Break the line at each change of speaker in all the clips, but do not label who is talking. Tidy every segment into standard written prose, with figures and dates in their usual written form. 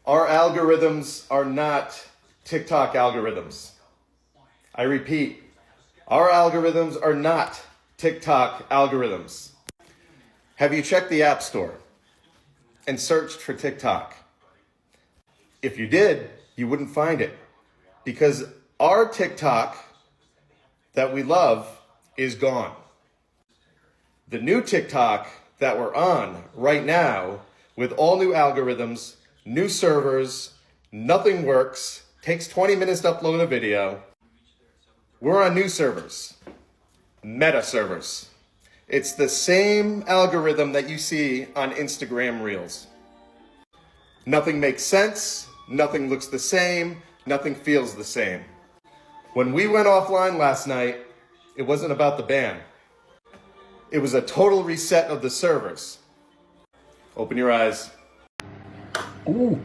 Our algorithms are not TikTok algorithms. I repeat, our algorithms are not TikTok algorithms. Have you checked the App Store and searched for TikTok? If you did, you wouldn't find it because our TikTok that we love is gone. The new TikTok that we're on right now with all new algorithms, new servers, nothing works, takes 20 minutes to upload a video. We're on new servers, meta servers. It's the same algorithm that you see on Instagram Reels. Nothing makes sense, nothing looks the same, nothing feels the same. When we went offline last night, it wasn't about the ban. It was a total reset of the servers. Open your eyes.
Ooh.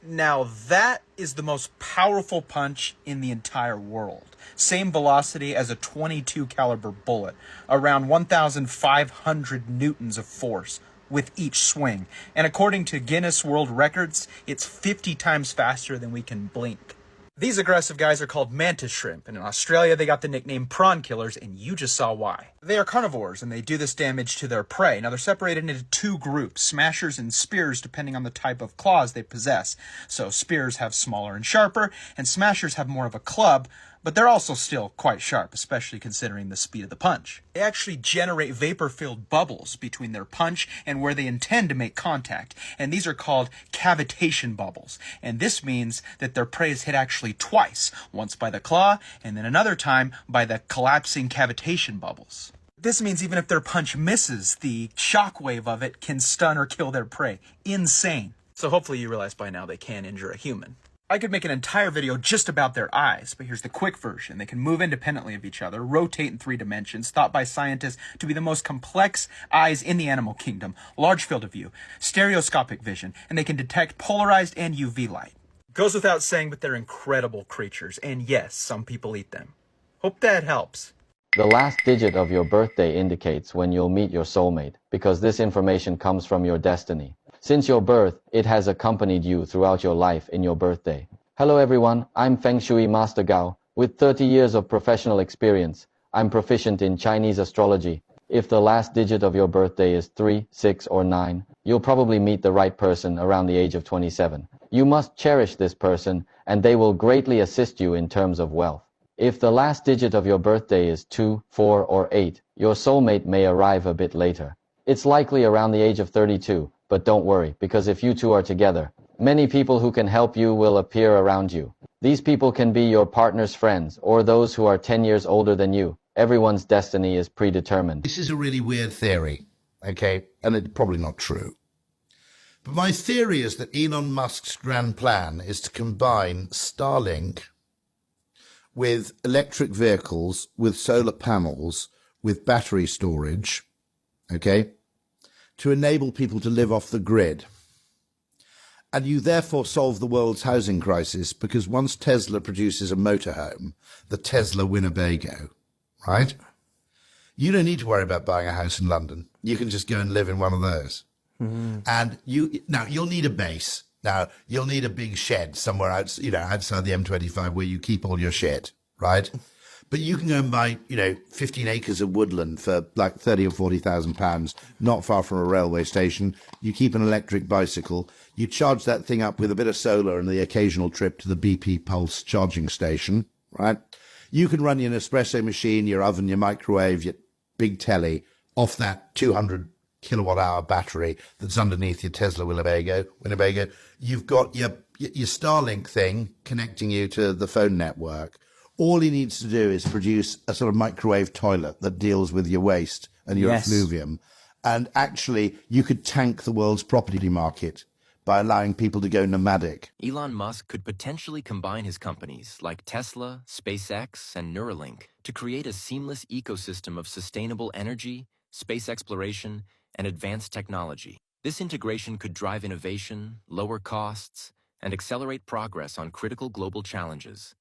Now that is the most powerful punch in the entire world. Same velocity as a .22 caliber bullet, around 1,500 newtons of force with each swing. And according to Guinness World Records, it's 50 times faster than we can blink. These aggressive guys are called mantis shrimp, and in Australia they got the nickname prawn killers, and you just saw why. They are carnivores, and they do this damage to their prey. Now they're separated into two groups, smashers and spears, depending on the type of claws they possess. So spears have smaller and sharper, and smashers have more of a club, but they're also still quite sharp, especially considering the speed of the punch. They actually generate vapor-filled bubbles between their punch and where they intend to make contact, and these are called cavitation bubbles. And this means that their prey is hit actually twice, once by the claw, and then another time by the collapsing cavitation bubbles. This means even if their punch misses, the shockwave of it can stun or kill their prey. Insane. So hopefully you realize by now they can injure a human. I could make an entire video just about their eyes, but here's the quick version. They can move independently of each other, rotate in 3 dimensions, thought by scientists to be the most complex eyes in the animal kingdom, large field of view, stereoscopic vision, and they can detect polarized and UV light. Goes without saying, but they're incredible creatures, and yes, some people eat them. Hope that helps.
The last digit of your birthday indicates when you'll meet your soulmate, because this information comes from your destiny. Since your birth, it has accompanied you throughout your life in your birthday. Hello everyone, I'm Feng Shui Master Gao. With 30 years of professional experience, I'm proficient in Chinese astrology. If the last digit of your birthday is 3, 6, or 9, you'll probably meet the right person around the age of 27. You must cherish this person, and they will greatly assist you in terms of wealth. If the last digit of your birthday is 2, 4, or 8, your soulmate may arrive a bit later. It's likely around the age of 32. But don't worry, because if you two are together, many people who can help you will appear around you. These people can be your partner's friends, or those who are 10 years older than you. Everyone's destiny is predetermined.
This is a really weird theory, okay? And it's probably not true. But my theory is that Elon Musk's grand plan is to combine Starlink with electric vehicles, with solar panels, with battery storage, okay, to enable people to live off the grid. And you therefore solve the world's housing crisis, because once Tesla produces a motorhome, the Tesla Winnebago, right? You don't need to worry about buying a house in London. You can just go and live in one of those. And you'll need a base. Now, you'll need a big shed somewhere outside the M25 where you keep all your shit, right? But you can go and buy, 15 acres of woodland for like 30 or 40,000 pounds, not far from a railway station. You keep an electric bicycle. You charge that thing up with a bit of solar and the occasional trip to the BP Pulse charging station, right? You can run your Nespresso machine, your oven, your microwave, your big telly off that 200 kilowatt hour battery that's underneath your Tesla Winnebago. You've got your Starlink thing connecting you to the phone network. All he needs to do is produce a sort of microwave toilet that deals with your waste and your effluvium. And actually, you could tank the world's property market by allowing people to go nomadic.
Elon Musk could potentially combine his companies like Tesla, SpaceX, and Neuralink to create a seamless ecosystem of sustainable energy, space exploration, and advanced technology. This integration could drive innovation, lower costs, and accelerate progress on critical global challenges.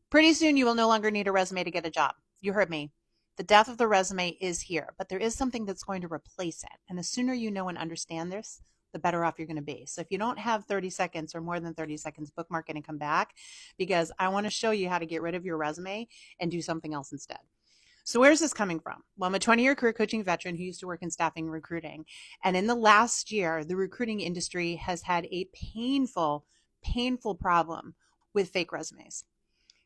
Pretty soon you will no longer need a resume to get a job. You heard me. The death of the resume is here, but there is something that's going to replace it. And the sooner you know and understand this, the better off you're going to be. So if you don't have 30 seconds or more than 30 seconds, bookmark it and come back, because I want to show you how to get rid of your resume and do something else instead. So where's this coming from? Well, I'm a 20-year career coaching veteran who used to work in staffing and recruiting. And in the last year, the recruiting industry has had a painful problem with fake resumes.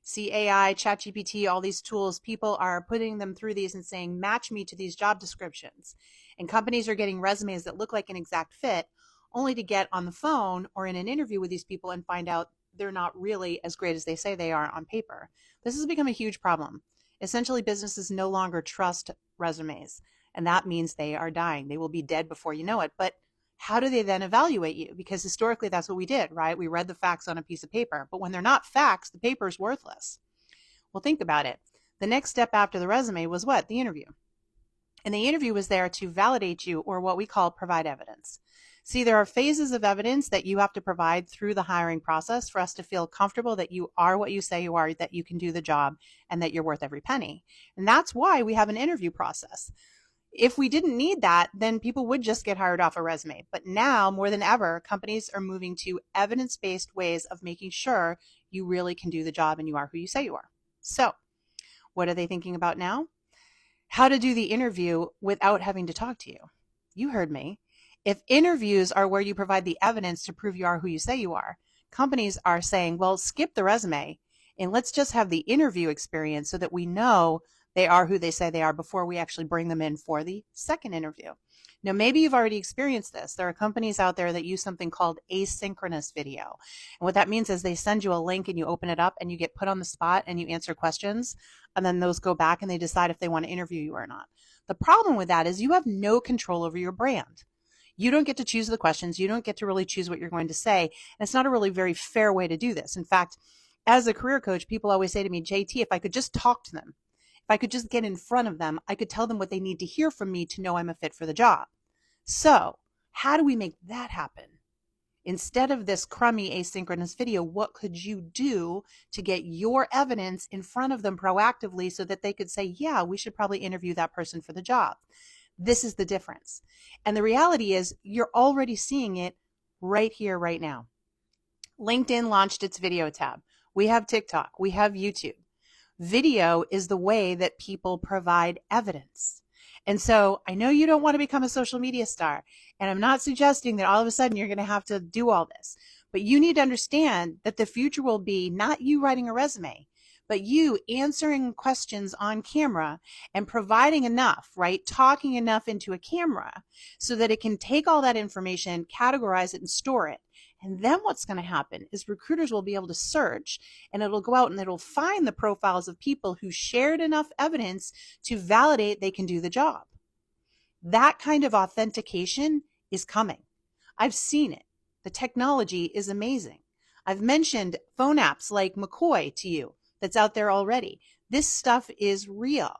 See, AI, ChatGPT, all these tools, people are putting them through these and saying, match me to these job descriptions. And companies are getting resumes that look like an exact fit, only to get on the phone or in an interview with these people and find out they're not really as great as they say they are on paper. This has become a huge problem. Essentially, businesses no longer trust resumes, and that means they are dying. They will be dead before you know it. But how do they then evaluate you? Because historically, that's what we did, right? We read the facts on a piece of paper, but when they're not facts, the paper is worthless. Well, think about it. The next step after the resume was what? The interview. And the interview was there to validate you, or what we call provide evidence. See, there are phases of evidence that you have to provide through the hiring process for us to feel comfortable that you are what you say you are, that you can do the job, and that you're worth every penny. And that's why we have an interview process. If we didn't need that, then people would just get hired off a resume. But now, more than ever, companies are moving to evidence-based ways of making sure you really can do the job and you are who you say you are. So, what are they thinking about now? How to do the interview without having to talk to you. You heard me. If interviews are where you provide the evidence to prove you are who you say you are, companies are saying, well, skip the resume and let's just have the interview experience so that we know they are who they say they are before we actually bring them in for the second interview. Now, maybe you've already experienced this. There are companies out there that use something called asynchronous video. And what that means is they send you a link and you open it up and you get put on the spot and you answer questions. And then those go back and they decide if they want to interview you or not. The problem with that is you have no control over your brand. You don't get to choose the questions. You don't get to really choose what you're going to say. And it's not a really very fair way to do this. In fact, as a career coach, people always say to me, JT, if I could just talk to them, if I could just get in front of them, I could tell them what they need to hear from me to know I'm a fit for the job. So how do we make that happen? Instead of this crummy asynchronous video, what could you do to get your evidence in front of them proactively so that they could say, yeah, we should probably interview that person for the job? This is the difference. And the reality is you're already seeing it right here, right now. LinkedIn launched its video tab. We have TikTok. We have YouTube. Video is the way that people provide evidence. And so I know you don't want to become a social media star, and I'm not suggesting that all of a sudden you're going to have to do all this, but you need to understand that the future will be not you writing a resume, but you answering questions on camera and providing enough, right? Talking enough into a camera so that it can take all that information, categorize it, and store it. And then what's going to happen is recruiters will be able to search and it'll go out and it'll find the profiles of people who shared enough evidence to validate they can do the job. That kind of authentication is coming. I've seen it. The technology is amazing. I've mentioned phone apps like McCoy to you that's out there already. This stuff is real.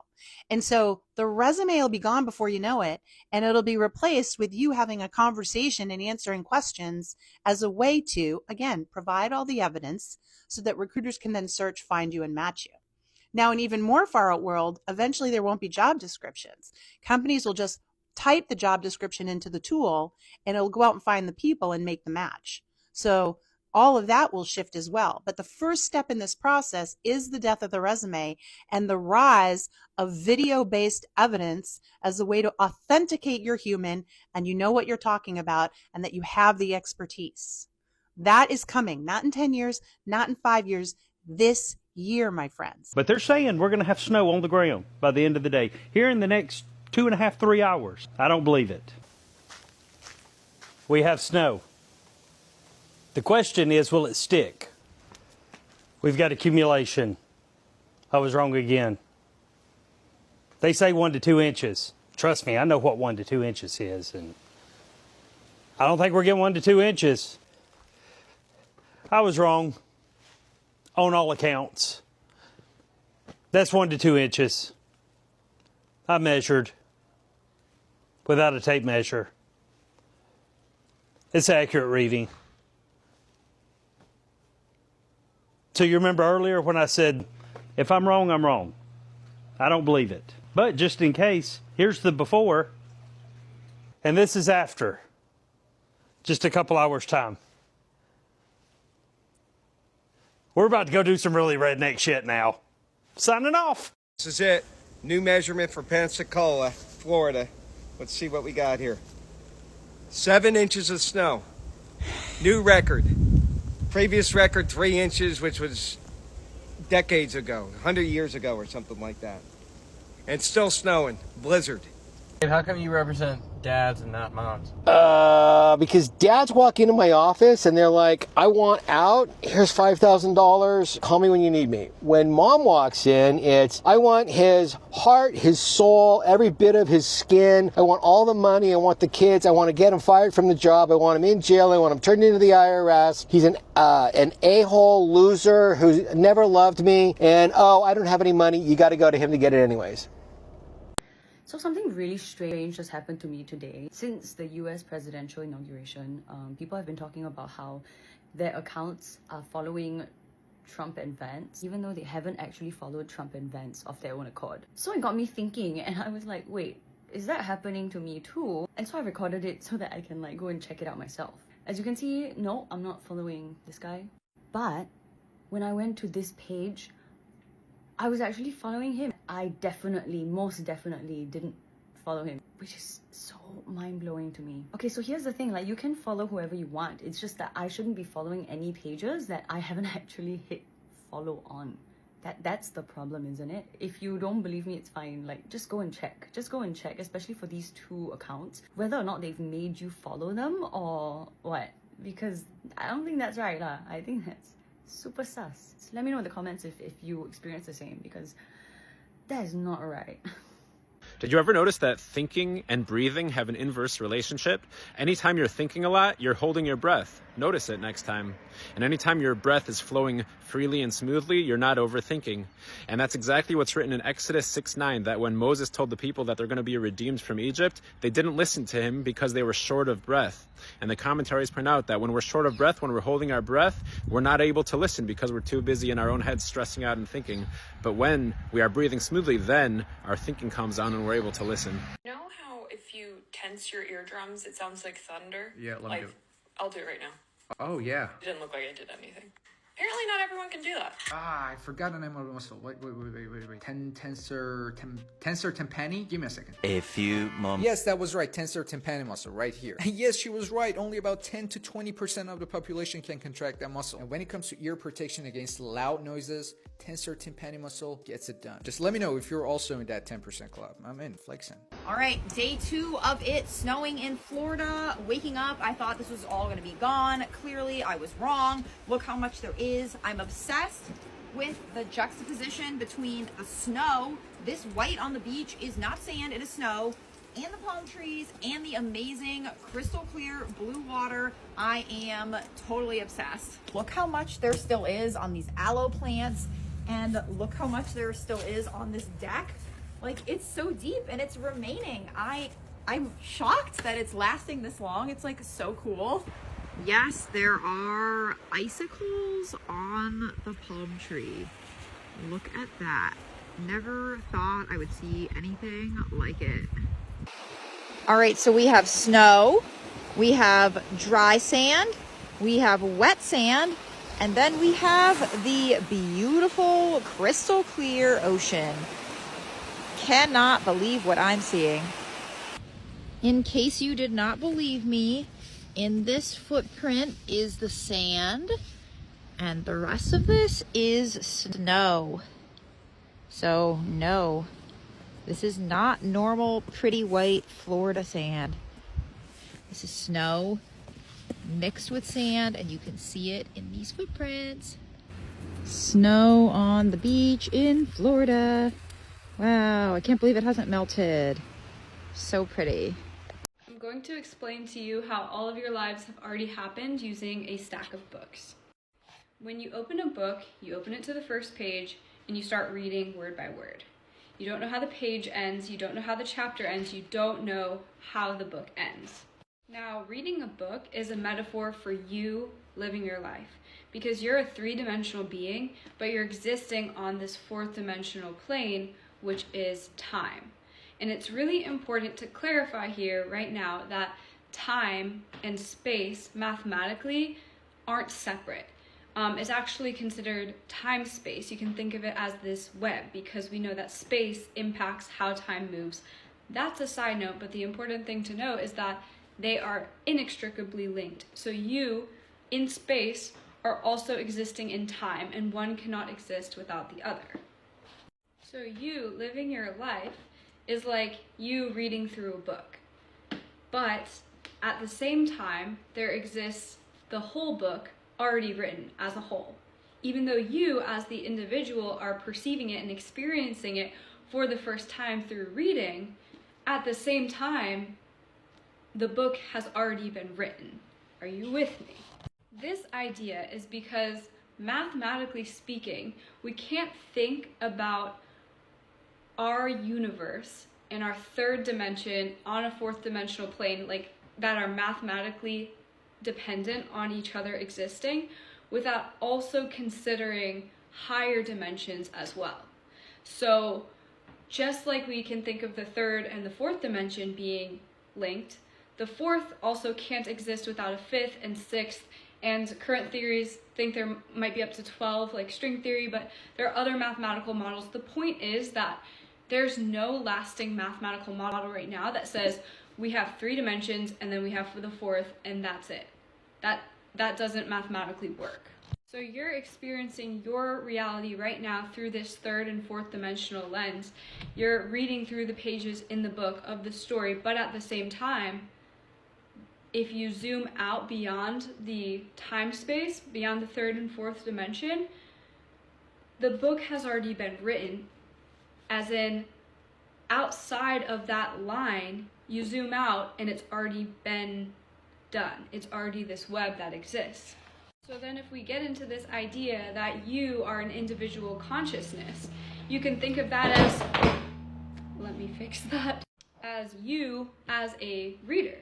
And so the resume will be gone before you know it, and it'll be replaced with you having a conversation and answering questions as a way to, again, provide all the evidence so that recruiters can then search, find you, and match you. Now, in even more far out world, eventually there won't be job descriptions. Companies will just type the job description into the tool, and it'll go out and find the people and make the match. So all of that will shift as well. But the first step in this process is the death of the resume and the rise of video-based evidence as a way to authenticate you're human and you know what you're talking about and that you have the expertise. That is coming, not in 10 years, not in 5 years, this year, my friends.
But they're saying we're going to have snow on the ground by the end of the day. Here in the next 2.5, 3 hours. I don't believe it. We have snow. The question is, will it stick? We've got accumulation. I was wrong again. They say 1 to 2 inches. Trust me, I know what 1 to 2 inches is, and I don't think we're getting 1 to 2 inches. I was wrong on all accounts. That's 1 to 2 inches. I measured without a tape measure. It's accurate reading. So you remember earlier when I said, if I'm wrong, I'm wrong. I don't believe it. But just in case, here's the before, and this is after. Just a couple hours time. We're about to go do some really redneck shit now. Signing off.
This is it. New measurement for Pensacola, Florida. Let's see what we got here. 7 inches of snow. New record. Previous record 3 inches, which was decades ago, 100 years ago or something like that. And still snowing. Blizzard.
How come you represent dads and not moms?
Because dads walk into my office and they're like, I want out, here's $5,000, call me when you need me. When mom walks in, it's, I want his heart, his soul, every bit of his skin. I want all the money, I want the kids, I want to get him fired from the job, I want him in jail, I want him turned into the IRS. He's an a-hole loser who never loved me, and oh, I don't have any money, you got to go to him to get it anyways.
So something really strange has happened to me today. Since the US presidential inauguration, people have been talking about how their accounts are following Trump and Vance, even though they haven't actually followed Trump and Vance of their own accord. So it got me thinking, and I was like, wait, is that happening to me too? And so I recorded it so that I can like go and check it out myself. As you can see, no, I'm not following this guy. But when I went to this page, I was actually following him. I most definitely didn't follow him, which is so mind-blowing to me. Okay, so here's the thing, like you can follow whoever you want. It's just that I shouldn't be following any pages that I haven't actually hit follow on. That's the problem, isn't it? If you don't believe me, it's fine. Like just go and check. Just go and check, especially for these 2 accounts, whether or not they've made you follow them or what. Because I don't think that's right lah. I think that's super sus. So let me know in the comments if you experience the same, because that is not right.
Did you ever notice that thinking and breathing have an inverse relationship? Anytime you're thinking a lot, you're holding your breath. Notice it next time. And anytime your breath is flowing freely and smoothly, you're not overthinking. And that's exactly what's written in Exodus 6:9, that when Moses told the people that they're going to be redeemed from Egypt, they didn't listen to him because they were short of breath. And the commentaries point out that when we're short of breath, when we're holding our breath, we're not able to listen because we're too busy in our own heads stressing out and thinking. But when we are breathing smoothly, then our thinking comes on and we're able to listen.
You know how if you tense your eardrums, it sounds like thunder?
Yeah, let me do it.
I'll do it right now.
Oh, yeah.
It didn't look like I did anything. Apparently not everyone can do that.
Ah, I forgot the name of the muscle. Wait. Tensor tympani? Give me a second.
A few moments.
Yes, that was right. Tensor tympani muscle right here. And yes, she was right. Only about 10 to 20% of the population can contract that muscle. And when it comes to ear protection against loud noises, tensor tympani muscle gets it done. Just let me know if you're also in that 10% club. I'm in, flexing.
All right, day 2 of it snowing in Florida. Waking up, I thought this was all going to be gone. Clearly, I was wrong. Look how much there is. I'm obsessed with the juxtaposition between the snow. This white on the beach is not sand, it is snow, and the palm trees, and the amazing crystal clear blue water. I am totally obsessed. Look how much there still is on these aloe plants, and look how much there still is on this deck. Like, it's so deep and it's remaining. I'm shocked that it's lasting this long. It's like so cool. Yes, there are icicles on the palm tree. Look at that. Never thought I would see anything like it. All right, so we have snow, we have dry sand, we have wet sand, and then we have the beautiful crystal clear ocean. Cannot believe what I'm seeing. In case you did not believe me, in this footprint is the sand, and the rest of this is snow. So no, this is not normal pretty white Florida sand. This is snow mixed with sand, and you can see it in these footprints. Snow on the beach in Florida. Wow, I can't believe it hasn't melted. So pretty.
I'm going to explain to you how all of your lives have already happened using a stack of books. When you open a book, you open it to the first page and you start reading word by word. You don't know how the page ends, you don't know how the chapter ends, you don't know how the book ends. Now, reading a book is a metaphor for you living your life, because you're a 3-dimensional being, but you're existing on this 4th-dimensional plane, which is time. And it's really important to clarify here right now that time and space mathematically aren't separate. It's actually considered time-space. You can think of it as this web because we know that space impacts how time moves. That's a side note, but the important thing to know is that they are inextricably linked. So you, in space, are also existing in time, and one cannot exist without the other. So you living your life is like you reading through a book. But at the same time, there exists the whole book already written as a whole. Even though you, as the individual, are perceiving it and experiencing it for the first time through reading, at the same time, the book has already been written. Are you with me? This idea is because, mathematically speaking, we can't think about our universe in our third dimension on a fourth dimensional plane, like that are mathematically dependent on each other existing, without also considering higher dimensions as well. So just like we can think of the third and the fourth dimension being linked, the fourth also can't exist without a fifth and sixth, and current theories think there might be up to 12, like string theory, but there are other mathematical models. The point is that there's no lasting mathematical model right now that says we have 3 dimensions and then we have for the fourth and that's it. That doesn't mathematically work. So you're experiencing your reality right now through this third and fourth dimensional lens. You're reading through the pages in the book of the story, but at the same time, if you zoom out beyond the time space, beyond the third and fourth dimension, the book has already been written, as in outside of that line, you zoom out and it's already been done. It's already this web that exists. So then if we get into this idea that you are an individual consciousness, you can think of that as, let me fix that, as you as a reader.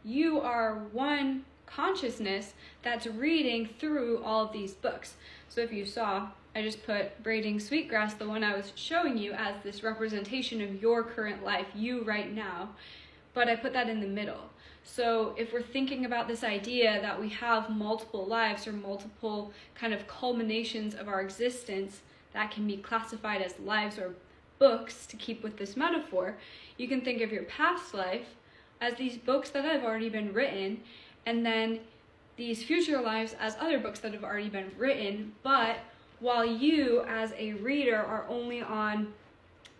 You are one consciousness that's reading through all of these books. So if you saw, I just put Braiding Sweetgrass, the one I was showing you, as this representation of your current life, you right now, but I put that in the middle. So if we're thinking about this idea that we have multiple lives or multiple kind of culminations of our existence that can be classified as lives or books, to keep with this metaphor, you can think of your past life as these books that have already been written, and then these future lives as other books that have already been written. But while you as a reader are only on,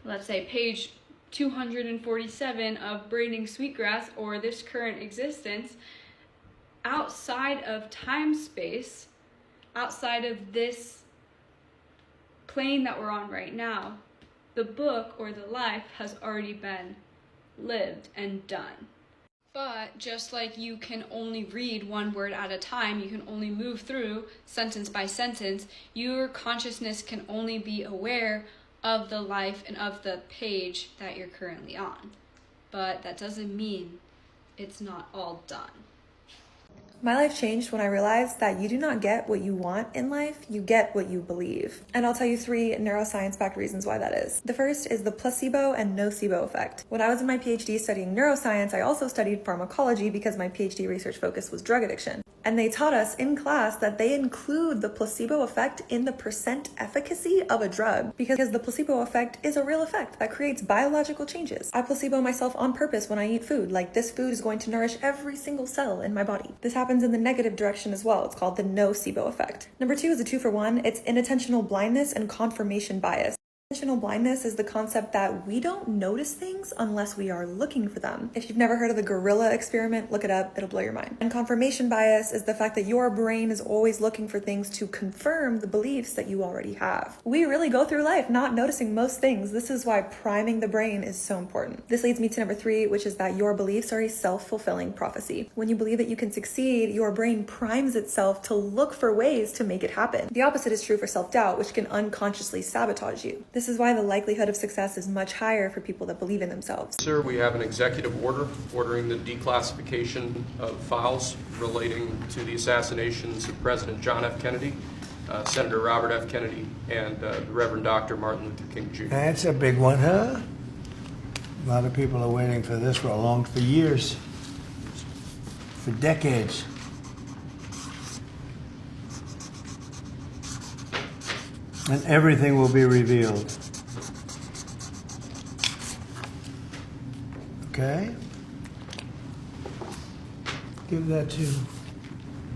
let's say, page 247 of Braiding Sweetgrass or this current existence, outside of time space, outside of this plane that we're on right now, the book or the life has already been lived and done. But just like you can only read one word at a time, you can only move through sentence by sentence, your consciousness can only be aware of the life and of the page that you're currently on. But that doesn't mean it's not all done.
My life changed when I realized that you do not get what you want in life, you get what you believe. And I'll tell you 3 neuroscience-backed reasons why that is. The first is the placebo and nocebo effect. When I was in my PhD studying neuroscience, I also studied pharmacology because my PhD research focus was drug addiction. And they taught us in class that they include the placebo effect in the percent efficacy of a drug, because the placebo effect is a real effect that creates biological changes. I placebo myself on purpose when I eat food, like this food is going to nourish every single cell in my body. This happens in the negative direction as well. It's called the nocebo effect. Number 2 is a 2-for-1. It's inattentional blindness and confirmation bias. Attentional blindness is the concept that we don't notice things unless we are looking for them. If you've never heard of the gorilla experiment, look it up, it'll blow your mind. And confirmation bias is the fact that your brain is always looking for things to confirm the beliefs that you already have. We really go through life not noticing most things. This is why priming the brain is so important. This leads me to number 3, which is that your beliefs are a self-fulfilling prophecy. When you believe that you can succeed, your brain primes itself to look for ways to make it happen. The opposite is true for self-doubt, which can unconsciously sabotage you. This is why the likelihood of success is much higher for people that believe in themselves.
Sir, we have an executive order ordering the declassification of files relating to the assassinations of President John F. Kennedy, Senator Robert F. Kennedy, and the Reverend Dr. Martin Luther King Jr.
That's a big one, huh? A lot of people are waiting for this for years. for decades. And everything will be revealed. Okay? Give that to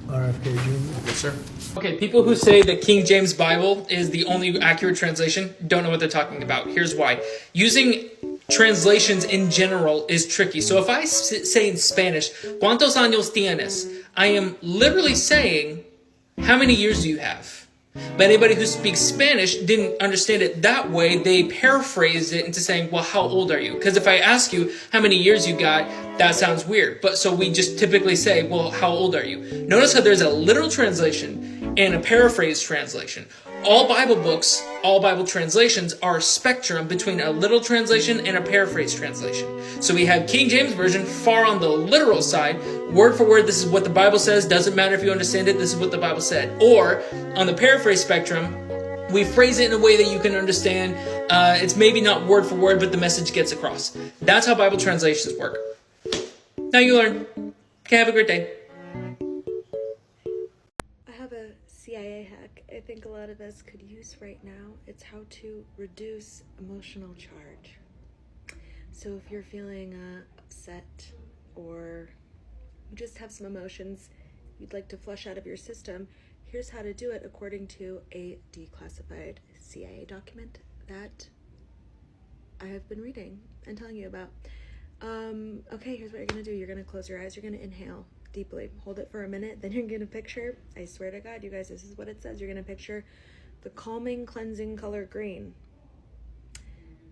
RFK Jr.
Yes, sir.
Okay, people who say that King James Bible is the only accurate translation don't know what they're talking about. Here's why. Using translations in general is tricky. So if I say in Spanish, ¿Cuántos años tienes? I am literally saying, how many years do you have? But anybody who speaks Spanish didn't understand it that way. They paraphrased it into saying, well, how old are you? Because if I ask you how many years you got, that sounds weird. But so we just typically say, well, how old are you? Notice how there's a literal translation and a paraphrased translation. All Bible books, all Bible translations are a spectrum between a literal translation and a paraphrased translation. So we have King James Version far on the literal side, word for word, this is what the Bible says, doesn't matter if you understand it, this is what the Bible said. Or on the paraphrase spectrum, we phrase it in a way that you can understand. It's maybe not word for word, but the message gets across. That's how Bible translations work. Now you learn. Okay, have a great day.
I have a CIA hack I think a lot of us could use right now. It's how to reduce emotional charge. So if you're feeling upset or you just have some emotions you'd like to flush out of your system, here's how to do it according to a declassified CIA document that I have been reading and telling you about. Okay, here's what you're gonna do. You're gonna close your eyes, you're gonna inhale deeply, hold it for a minute, then you're gonna picture, I swear to God, you guys, this is what it says, you're gonna picture the calming, cleansing color green.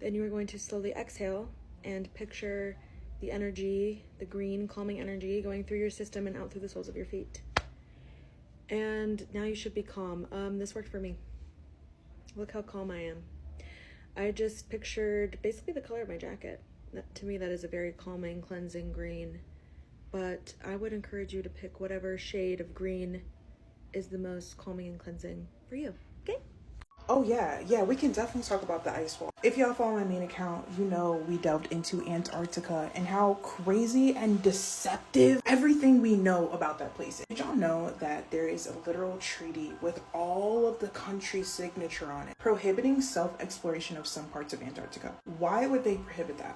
Then you are going to slowly exhale and picture the energy, the green calming energy going through your system and out through the soles of your feet. And now you should be calm. This worked for me. Look how calm I am. I just pictured basically the color of my jacket. To me, that is a very calming, cleansing green. But I would encourage you to pick whatever shade of green is the most calming and cleansing for you. Okay?
Oh yeah, we can definitely talk about the ice wall. If y'all follow my main account, you know we delved into Antarctica and how crazy and deceptive everything we know about that place is. Did y'all know that there is a literal treaty with all of the country's signature on it, prohibiting self-exploration of some parts of Antarctica? Why would they prohibit that?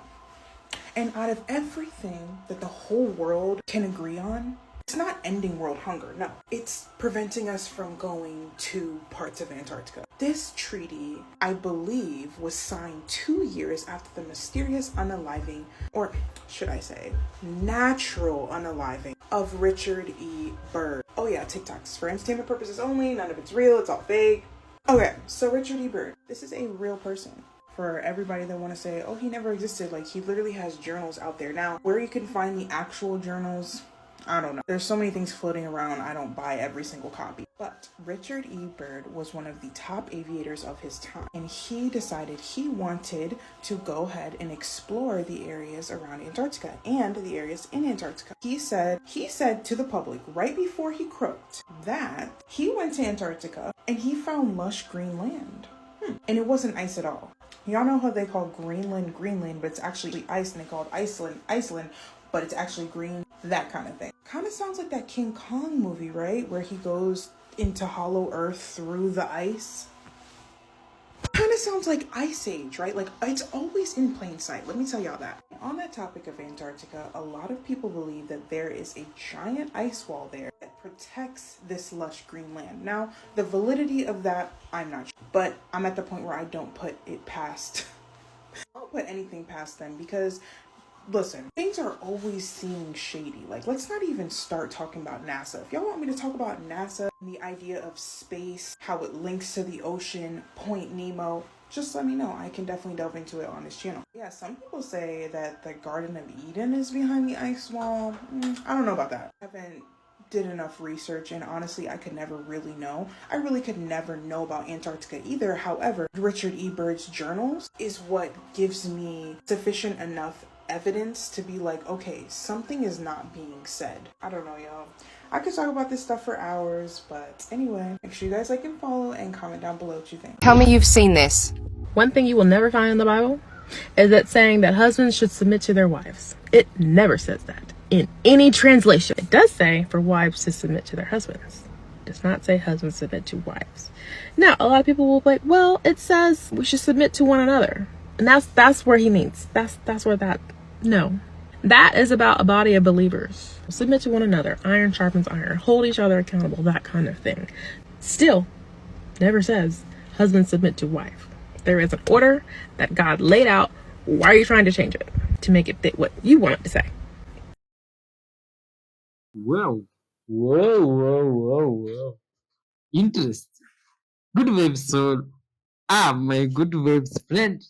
And out of everything that the whole world can agree on, it's not ending world hunger, no. It's preventing us from going to parts of Antarctica. This treaty, I believe, was signed 2 years after the mysterious unaliving, or should I say, natural unaliving of Richard E. Byrd. Oh yeah, TikToks for entertainment purposes only, none of it's real, it's all fake. Okay, so Richard E. Byrd, this is a real person. For everybody that want to say, oh, he never existed, like he literally has journals out there. Now, where you can find the actual journals, I don't know. There's so many things floating around, I don't buy every single copy. But Richard E. Byrd was one of the top aviators of his time, and he decided he wanted to go ahead and explore the areas around Antarctica and the areas in Antarctica. He said to the public right before he croaked that he went to Antarctica and he found lush green land. And it wasn't ice at all. Y'all know how they call Greenland, but it's actually ice, and they call it Iceland, but it's actually green, that kind of thing. Kind of sounds like that King Kong movie, right? Where he goes into hollow earth through the ice. Kind of sounds like Ice Age, right? Like, it's always in plain sight. Let me tell y'all that. On that topic of Antarctica, a lot of people believe that there is a giant ice wall there that protects this lush green land. Now, the validity of that, I'm not sure. But I'm at the point where I don't put it past, I don't put anything past them because, listen, things are always seeming shady. Like, let's not even start talking about NASA. If y'all want me to talk about NASA and the idea of space, how it links to the ocean, Point Nemo, just let me know. I can definitely delve into it on this channel. Yeah, some people say that the Garden of Eden is behind the ice wall. I don't know about that. I haven't did enough research, and honestly, I could never really know. I really could never know about Antarctica either. However, Richard E. Byrd's journals is what gives me sufficient enough evidence to be like, okay, something is not being said. I don't know, y'all. I could talk about this stuff for hours, but anyway, make sure you guys like and follow and comment down below what you think.
Tell me you've seen this. One thing you will never find in the Bible is that saying that husbands should submit to their wives. It never says that. in any translation. It does say for wives to submit to their husbands. It does not say husbands submit to wives. Now, a lot of people will be like, well, it says we should submit to one another. And that's where he means. That's where that, no. That is about a body of believers. Submit to one another. Iron sharpens iron. Hold each other accountable. That kind of thing. Still, never says husband submit to wife. There is an order that God laid out. Why are you trying to change it? To make it fit what you want it to say.
Wow. Whoa. Interesting. Good vibes, soul. My good vibes friend.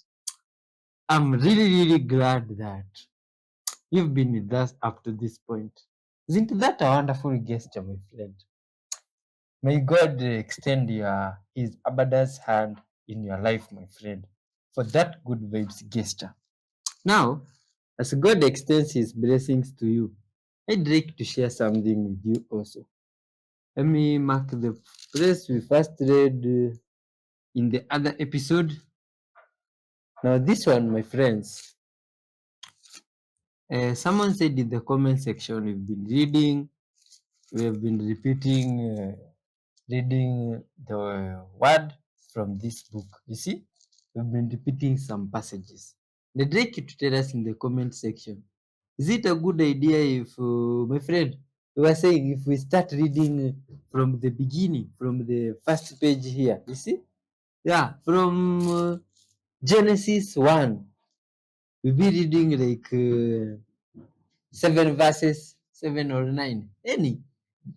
I'm really glad that you've been with us up to this point. Isn't that a wonderful gesture, my friend? May God extend his abundance hand in your life, my friend, for that good vibes gesture. Now, as God extends his blessings to you, I'd like to share something with you also. Let me mark the place we first read in the other episode. Now, this one, my friends, someone said in the comment section, we have been repeating, reading the word from this book. You see, we've been repeating some passages. I'd like you to tell us in the comment section, is it a good idea if, my friend, we were saying if we start reading from the beginning, from the first page here, you see? Yeah, from Genesis 1, we'll be reading like 7 verses, 7 or 9, any.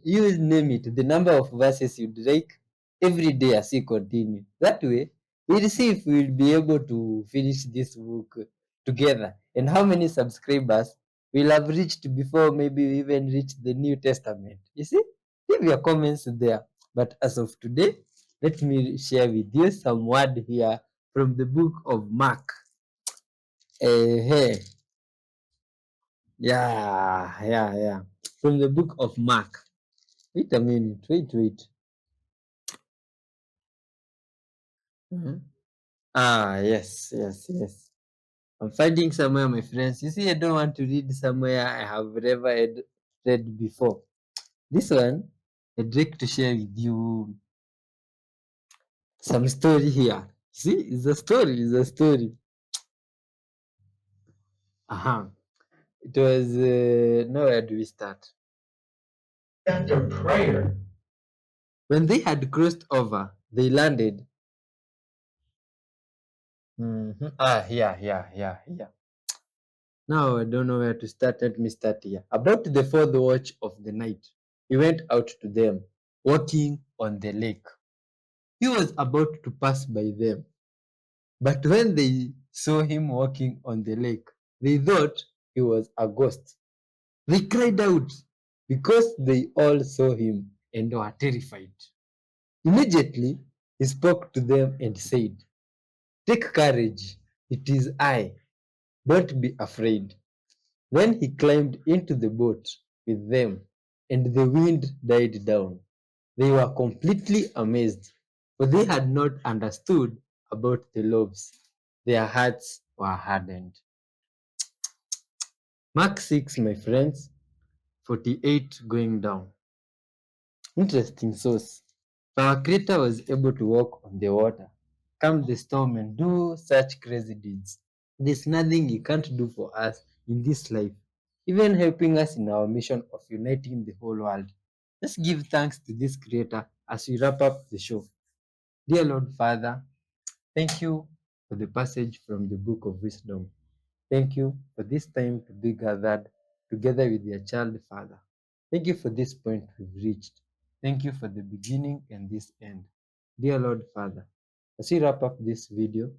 You name it, the number of verses you'd like every day as you continue. That way, we'll see if we'll be able to finish this book together and how many subscribers we'll have reached before maybe we even reach the New Testament. You see, leave your comments there. But as of today, let me share with you some word here from the book of Mark. Hey. Yeah. From the book of Mark. Wait a minute. Wait. Yes. I'm finding somewhere, my friends. You see, I don't want to read somewhere I have never read before. This one, I'd like to share with you some story here. See, it's a story. It was, now where do we start? After prayer. When they had crossed over, they landed. Yeah. Now I don't know where to start. Let me start here. About the fourth watch of the night, he went out to them, walking on the lake. He was about to pass by them. But when they saw him walking on the lake, they thought he was a ghost. They cried out because they all saw him and were terrified. Immediately, he spoke to them and said, "Take courage, it is I. Don't be afraid." Then he climbed into the boat with them, and the wind died down. They were completely amazed, for they had not understood about the loaves. Their hearts were hardened. Mark 6, my friends, 48 going down. Interesting source. Our Creator was able to walk on the water, calm the storm, and do such crazy deeds. There's nothing He can't do for us in this life, even helping us in our mission of uniting the whole world. Let's give thanks to this Creator as we wrap up the show. Dear Lord Father, thank you for the passage from the Book of Wisdom. Thank you for this time to be gathered together with your child, Father. Thank you for this point we've reached. Thank you for the beginning and this end. Dear Lord Father, as we wrap up this video,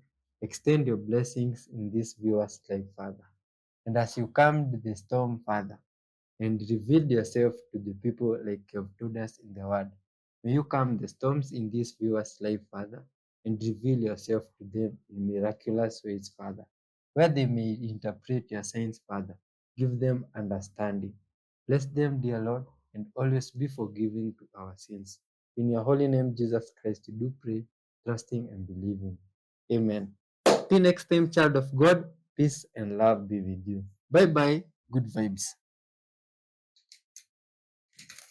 extend your blessings in this viewer's life, Father. And as you calmed the storm, Father, and revealed yourself to the people like you have told us in the word, may you calm the storms in this viewer's life, Father, and reveal yourself to them in miraculous ways, Father, where they may interpret your signs, Father. Give them understanding. Bless them, dear Lord, and always be forgiving to our sins. In your holy name, Jesus Christ, we do pray, trusting and believing. Amen. Till next time, child of God, peace and love be with you. Bye bye. Good vibes.